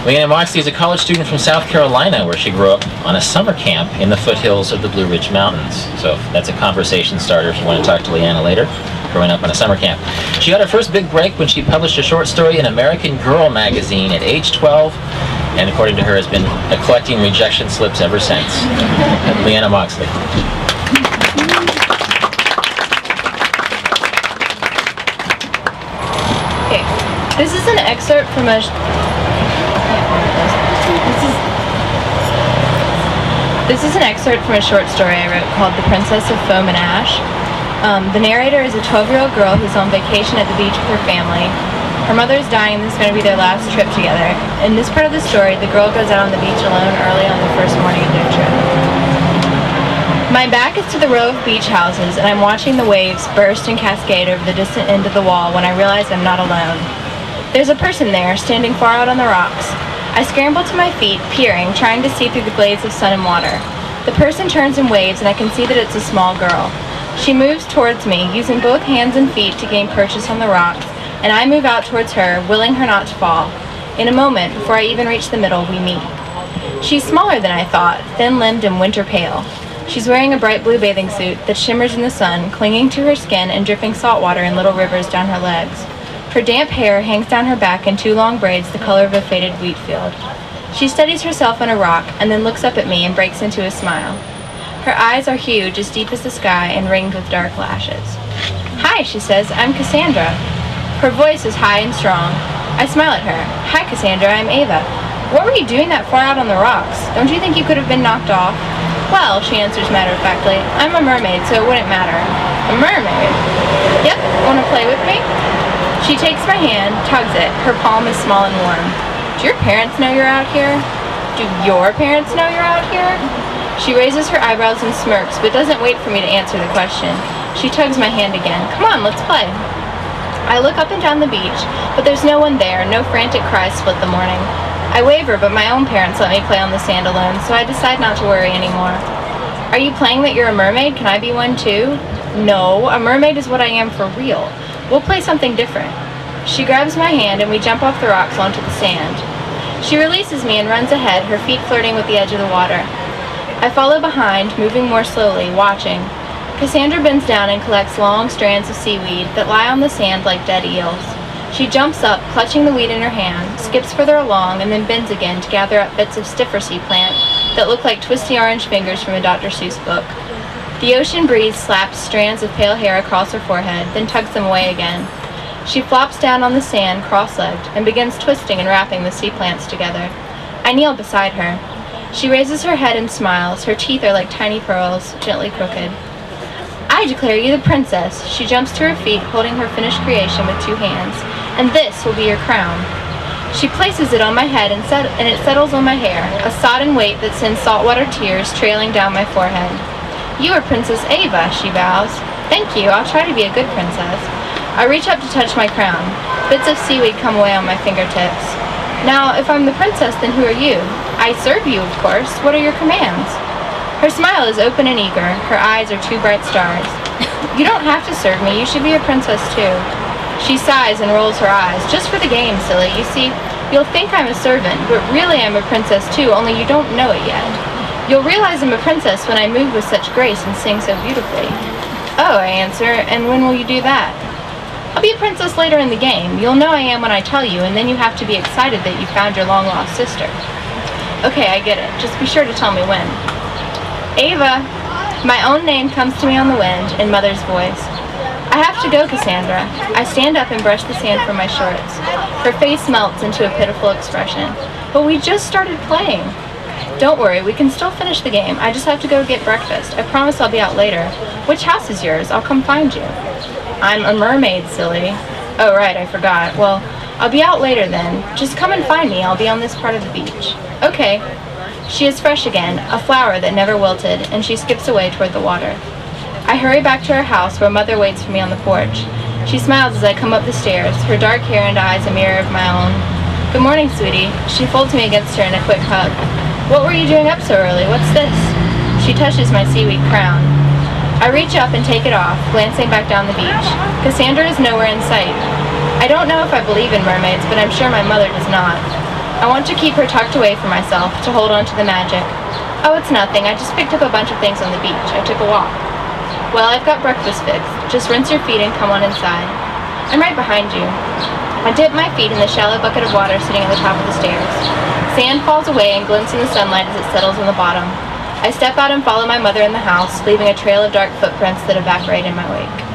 Leanna Moxley is a college student from South Carolina, where she grew up on a summer camp in the foothills of the Blue Ridge Mountains. So that's a conversation starter if you want to talk to Leanna later, growing up on a summer camp. She got her first big break when she published a short story in American Girl magazine at age 12, and according to her, has been collecting rejection slips ever since. Leanna Moxley. Okay, this is an excerpt from a This is an excerpt from a short story I wrote called The Princess of Foam and Ash. The narrator is a 12-year-old girl who's on vacation at the beach with her family. Her mother is dying and this is going to be their last trip together. In this part of the story, the girl goes out on the beach alone early on the first morning of their trip. My back is to the row of beach houses and I'm watching the waves burst and cascade over the distant end of the wall when I realize I'm not alone. There's a person there, standing far out on the rocks. I scramble to my feet, peering, trying to see through the glades of sun and water. The person turns and waves, and I can see that it's a small girl. She moves towards me, using both hands and feet to gain purchase on the rocks, and I move out towards her, willing her not to fall. In a moment, before I even reach the middle, we meet. She's smaller than I thought, thin-limbed and winter-pale. She's wearing a bright blue bathing suit that shimmers in the sun, clinging to her skin and dripping salt water in little rivers down her legs. Her damp hair hangs down her back in two long braids the color of a faded wheat field. She steadies herself on a rock and then looks up at me and breaks into a smile. Her eyes are huge, as deep as the sky, and ringed with dark lashes. "Hi," she says, "I'm Cassandra." Her voice is high and strong. I smile at her. "Hi, Cassandra, I'm Ava. What were you doing that far out on the rocks? Don't you think you could have been knocked off?" "Well," she answers matter-of-factly, "I'm a mermaid, so it wouldn't matter." "A mermaid?" "Yep, wanna play with me?" She takes my hand, tugs it. Her palm is small and warm. "Do your parents know you're out here?" "Do your parents know you're out here?" She raises her eyebrows and smirks, but doesn't wait for me to answer the question. She tugs my hand again. "Come on, let's play." I look up and down the beach, but there's no one there. No frantic cries split the morning. I waver, but my own parents let me play on the sand alone, so I decide not to worry anymore. "Are you playing that you're a mermaid? Can I be one too?" "No, a mermaid is what I am for real. We'll play something different." She grabs my hand and we jump off the rocks onto the sand. She releases me and runs ahead, her feet flirting with the edge of the water. I follow behind, moving more slowly, watching. Cassandra bends down and collects long strands of seaweed that lie on the sand like dead eels. She jumps up, clutching the weed in her hand, skips further along, and then bends again to gather up bits of stiffer sea plant that look like twisty orange fingers from a Dr. Seuss book. The ocean breeze slaps strands of pale hair across her forehead, then tugs them away again. She flops down on the sand, cross-legged, and begins twisting and wrapping the sea plants together. I kneel beside her. She raises her head and smiles. Her teeth are like tiny pearls, gently crooked. "I declare you the princess." She jumps to her feet, holding her finished creation with two hands. "And this will be your crown." She places it on my head and it settles on my hair, a sodden weight that sends saltwater tears trailing down my forehead. "You are Princess Ava," she vows. "Thank you, I'll try to be a good princess." I reach up to touch my crown. Bits of seaweed come away on my fingertips. "Now, if I'm the princess, then who are you?" "I serve you, of course. What are your commands?" Her smile is open and eager. Her eyes are two bright stars. "You don't have to serve me. You should be a princess, too." She sighs and rolls her eyes. "Just for the game, silly. You see, you'll think I'm a servant, but really I'm a princess, too, only you don't know it yet. You'll realize I'm a princess when I move with such grace and sing so beautifully." "Oh," I answer, "and when will you do that?" "I'll be a princess later in the game. You'll know I am when I tell you, and then you have to be excited that you found your long-lost sister." "Okay, I get it. Just be sure to tell me when." "Ava!" My own name comes to me on the wind, in Mother's voice. "I have to go, Cassandra." I stand up and brush the sand from my shorts. Her face melts into a pitiful expression. "But we just started playing." "Don't worry, we can still finish the game. I just have to go get breakfast. I promise I'll be out later. Which house is yours? I'll come find you." "I'm a mermaid, silly." "Oh, right, I forgot. Well, I'll be out later then. Just come and find me. I'll be on this part of the beach." "Okay." She is fresh again, a flower that never wilted, and she skips away toward the water. I hurry back to her house where Mother waits for me on the porch. She smiles as I come up the stairs, her dark hair and eyes a mirror of my own. "Good morning, sweetie." She folds me against her in a quick hug. "What were you doing up so early? What's this?" She touches my seaweed crown. I reach up and take it off, glancing back down the beach. Cassandra is nowhere in sight. I don't know if I believe in mermaids, but I'm sure my mother does not. I want to keep her tucked away from myself, to hold on to the magic. Oh, it's nothing. I just picked up a bunch of things on the beach. I took a walk. Well, I've got breakfast fixed. Just rinse your feet and come on inside. I'm right behind you. I dip my feet in the shallow bucket of water sitting at the top of the stairs. Sand falls away and glints in the sunlight as it settles on the bottom. I step out and follow my mother in the house, leaving a trail of dark footprints that evaporate in my wake.